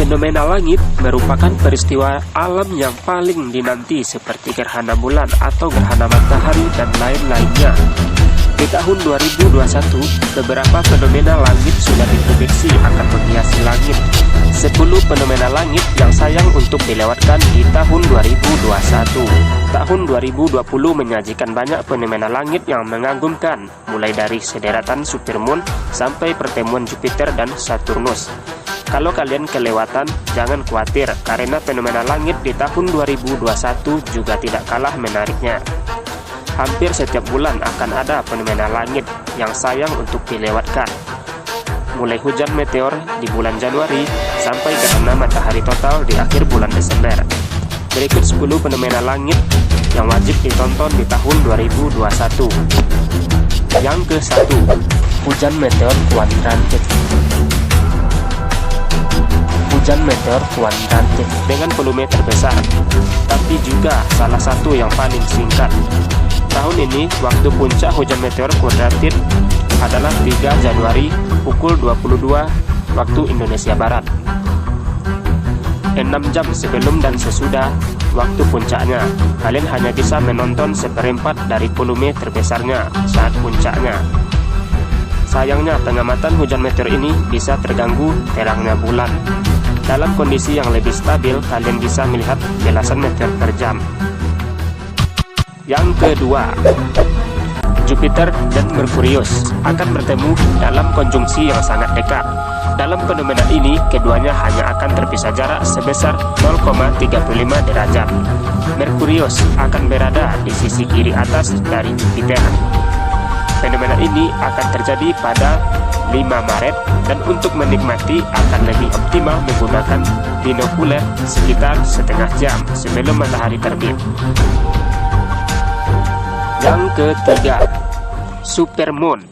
Fenomena langit merupakan peristiwa alam yang paling dinanti seperti gerhana bulan atau gerhana matahari dan lain-lainnya. Di tahun 2021, beberapa fenomena langit sudah diprediksi akan menghiasi langit. 10 fenomena langit yang sayang untuk dilewatkan di tahun 2021. Tahun 2020 menyajikan banyak fenomena langit yang mengagumkan, mulai dari sederetan supermoon sampai pertemuan Jupiter dan Saturnus. Kalau kalian kelewatan, jangan khawatir karena fenomena langit di tahun 2021 juga tidak kalah menariknya. Hampir setiap bulan akan ada fenomena langit yang sayang untuk dilewatkan. Mulai hujan meteor di bulan Januari sampai gerhana matahari total di akhir bulan Desember. Berikut 10 fenomena langit yang wajib ditonton di tahun 2021. Yang ke-1, hujan meteor kuadrantik. Hujan meteor kuadrantik dengan volume terbesar, tapi juga salah satu yang paling singkat. Tahun ini, waktu puncak hujan meteor kuadrantik adalah 3 Januari pukul 22 waktu Indonesia Barat. 6 jam sebelum dan sesudah waktu puncaknya, kalian hanya bisa menonton seperempat dari volume terbesarnya saat puncaknya. Sayangnya, pengamatan hujan meteor ini bisa terganggu terangnya bulan. Dalam kondisi yang lebih stabil, kalian bisa melihat jelasan meteor per jam. Yang kedua, Jupiter dan Merkurius akan bertemu dalam konjungsi yang sangat dekat. Dalam fenomena ini, keduanya hanya akan terpisah jarak sebesar 0,35 derajat. Merkurius akan berada di sisi kiri atas dari Jupiter. Fenomena ini akan terjadi pada 5 Maret dan untuk menikmati akan lebih optimal menggunakan binokuler sekitar setengah jam sebelum matahari terbit. Yang ketiga, supermoon.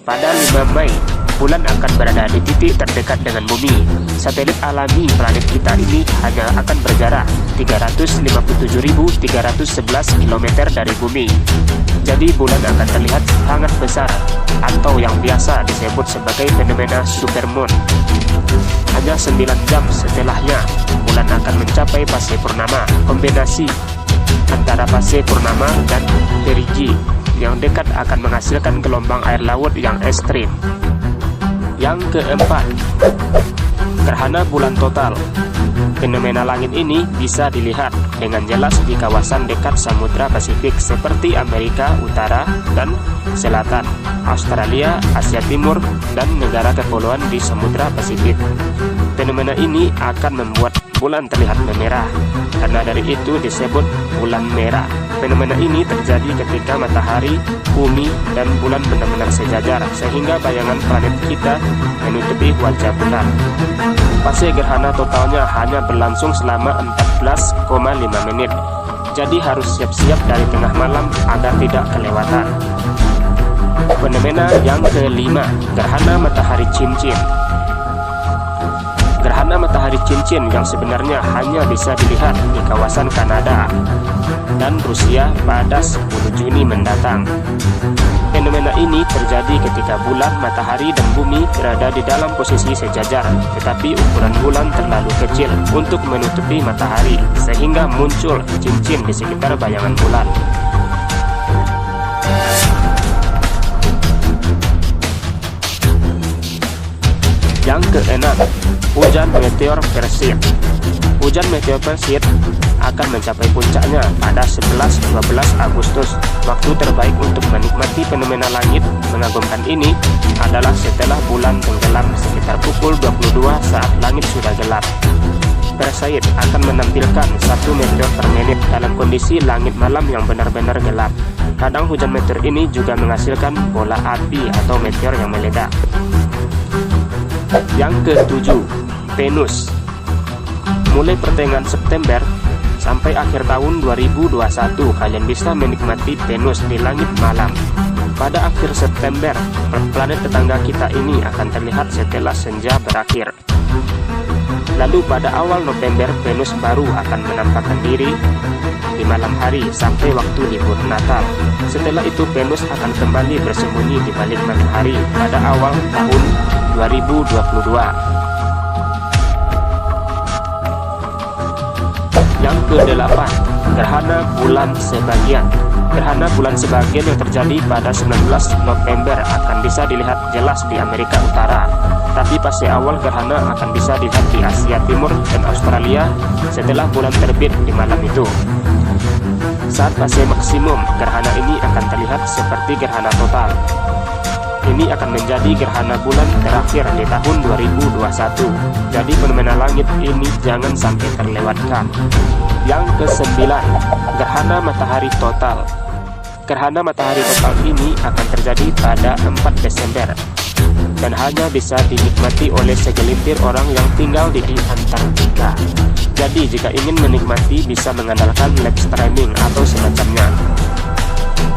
Pada 5 Mei, bulan akan berada di titik terdekat dengan bumi. Satelit alami planet kita ini hanya akan berjarak 357.311 km dari bumi. Jadi bulan akan terlihat sangat besar atau yang biasa disebut sebagai fenomena supermoon. Hanya 9 jam setelahnya, bulan akan mencapai fase purnama, kombinasi antara fase purnama dan perigi yang dekat akan menghasilkan gelombang air laut yang ekstrim. Yang keempat, gerhana bulan total. Fenomena langit ini bisa dilihat dengan jelas di kawasan dekat Samudra Pasifik seperti Amerika Utara dan Selatan, Australia, Asia Timur, dan negara kepulauan di Samudra Pasifik. Fenomena ini akan membuat bulan terlihat memerah, karena dari itu disebut bulan merah. Fenomena ini terjadi ketika matahari, bumi, dan bulan benar-benar sejajar, sehingga bayangan planet kita menutupi wajah bulan. Fase gerhana totalnya hanya berlangsung selama 14,5 menit, jadi harus siap-siap dari tengah malam agar tidak kelewatan. Fenomena yang kelima, gerhana matahari cincin. Gerhana matahari cincin yang sebenarnya hanya bisa dilihat di kawasan Kanada dan Rusia pada 10 Juni mendatang. Fenomena ini terjadi ketika bulan, matahari, dan bumi berada di dalam posisi sejajar, tetapi ukuran bulan terlalu kecil untuk menutupi matahari, sehingga muncul cincin di sekitar bayangan bulan. Yang keenam, hujan meteor Perseid. Hujan meteor Perseid akan mencapai puncaknya pada 11-12 Agustus. Waktu terbaik untuk menikmati fenomena langit mengagumkan ini adalah setelah bulan tenggelam sekitar pukul 22 saat langit sudah gelap. Perseid akan menampilkan 1 meteor per menit dalam kondisi langit malam yang benar-benar gelap. Kadang hujan meteor ini juga menghasilkan bola api atau meteor yang meledak. Yang ketujuh, Venus. Mulai pertengahan September sampai akhir tahun 2021, kalian bisa menikmati Venus di langit malam. Pada akhir September, planet tetangga kita ini akan terlihat setelah senja berakhir. Lalu pada awal November, Venus baru akan menampakkan diri di malam hari sampai waktu libur Natal. Setelah itu Venus akan kembali bersembunyi di balik matahari pada awal tahun 2022. Yang ke-8, gerhana bulan sebagian. Gerhana bulan sebagian yang terjadi pada 19 November akan bisa dilihat jelas di Amerika Utara, tapi fase awal gerhana akan bisa dilihat di Asia Timur dan Australia setelah bulan terbit di malam itu. Saat fase maksimum, gerhana ini akan terlihat seperti gerhana total. Ini akan menjadi gerhana bulan terakhir di tahun 2021. Jadi fenomena langit ini jangan sampai terlewatkan. Yang ke-9, gerhana matahari total. Gerhana matahari total ini akan terjadi pada 4 Desember dan hanya bisa dinikmati oleh segelintir orang yang tinggal di Antartika. Jadi jika ingin menikmati bisa mengandalkan live streaming atau semacamnya.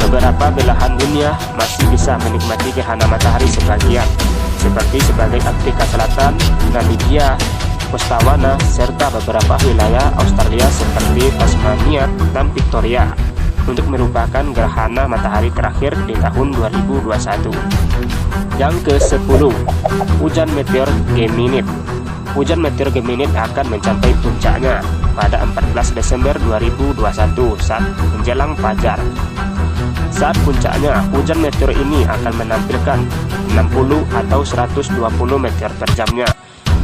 Beberapa belahan dunia masih bisa menikmati gerhana matahari sebagian, seperti sebagai Afrika Selatan, Namibia, Botswana, serta beberapa wilayah Australia seperti Tasmania dan Victoria, untuk merupakan gerhana matahari terakhir di tahun 2021. Yang ke-10, hujan meteor Geminid. Hujan meteor Geminid akan mencapai puncaknya pada 14 Desember 2021 saat menjelang fajar. Saat puncaknya, hujan meteor ini akan menampilkan 60 atau 120 meteor per jamnya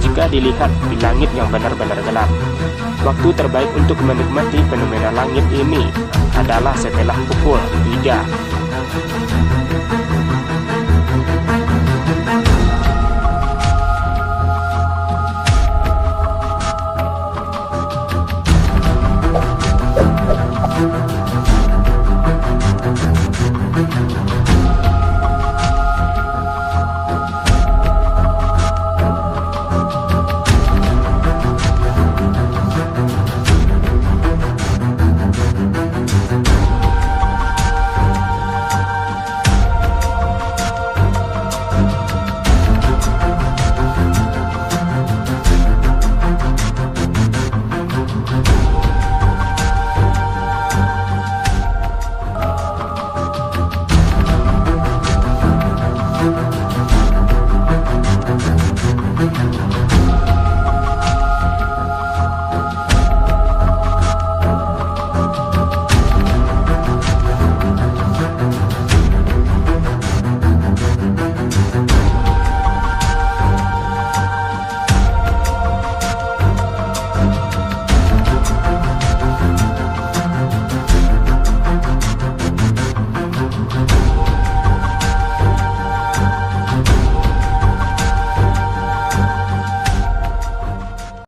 jika dilihat di langit yang benar-benar gelap. Waktu terbaik untuk menikmati fenomena langit ini adalah setelah pukul 3.